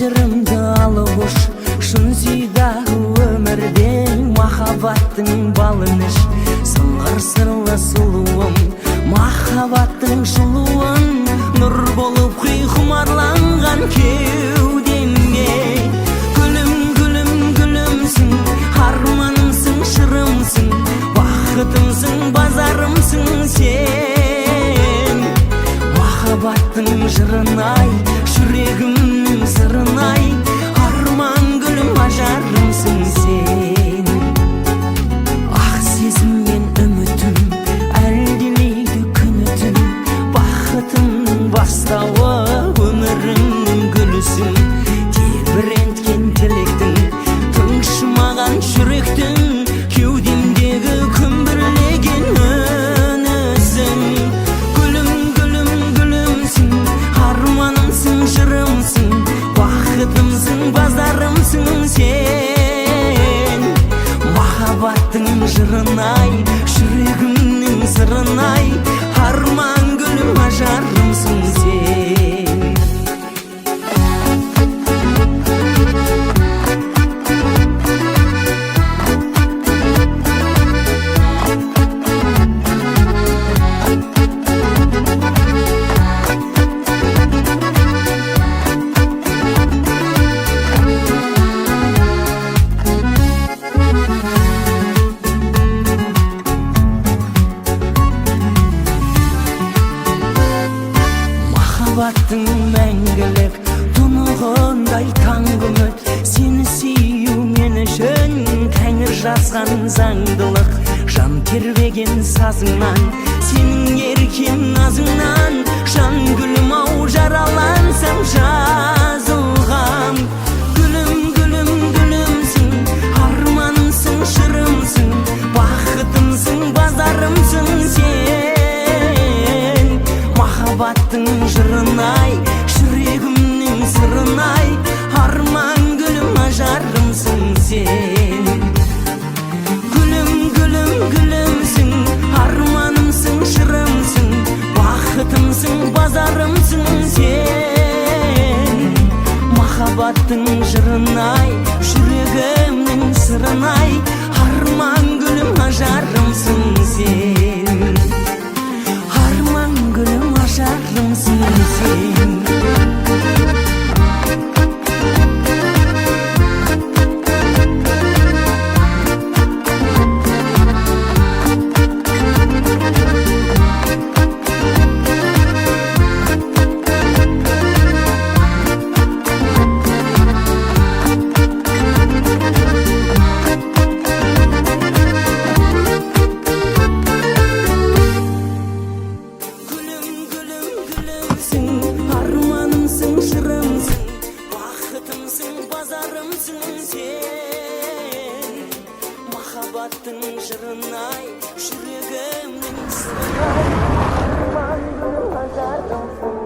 жырымды алып уш шын сүйдагы өмірде махаббаттың балын іш сыңғыр сырлы сұлуым махаббаттың шылуын нұр болып құй құмарланған кеудемге гүлім гүлім гүлімсің арманымсың шырымсың бақытымсың базарымсың сен махаббаттың жырын-ай жүрегімнің сырын-ай арман гүлім ажарымсың сен ақ сезім мен үмітім әлдилейді күні түн бақытымның бастауы өмірімнің гүлісің тербіренткен тілектің тыңшымаған жүректің кеудемдегі күмбірлеген үнісің гүлім гүлім гүлімсің арманымсың жырымсың бақытымсың базарымсың сен махаббаттың жырын-ай жүрегімнің сырын-ай арман гүлім ажарымсың сен махаббаттың мәңгілік тұнығындай таңғы үміт сені сүю мен үшін тәңір жазған заңдылық жан тербеген сазыңнан сенің еркен назыңнан жан гүлім ау жаралансам жазылғам гүлім гүлім гүлімсің арманымсың шырымсың бақытымсың базарымсың сен махаббаттың жырын-ай жүрегімнің сырын-ай арман гүлім ажарымсың сен гүлім гүлім гүлімсің арманымсың шырымсың бақытымсың базарымсың сен махаббаттың жырын-ай жүрегімнің сырын-ай арман гүлім ажарымсың сен арман гүлім ажарымсың сен арманымсың шырымсың бақытымсың базарымсың сен махаббаттың жырын-ай жүрегімнің сырын-ай арман гүлім ажарымсың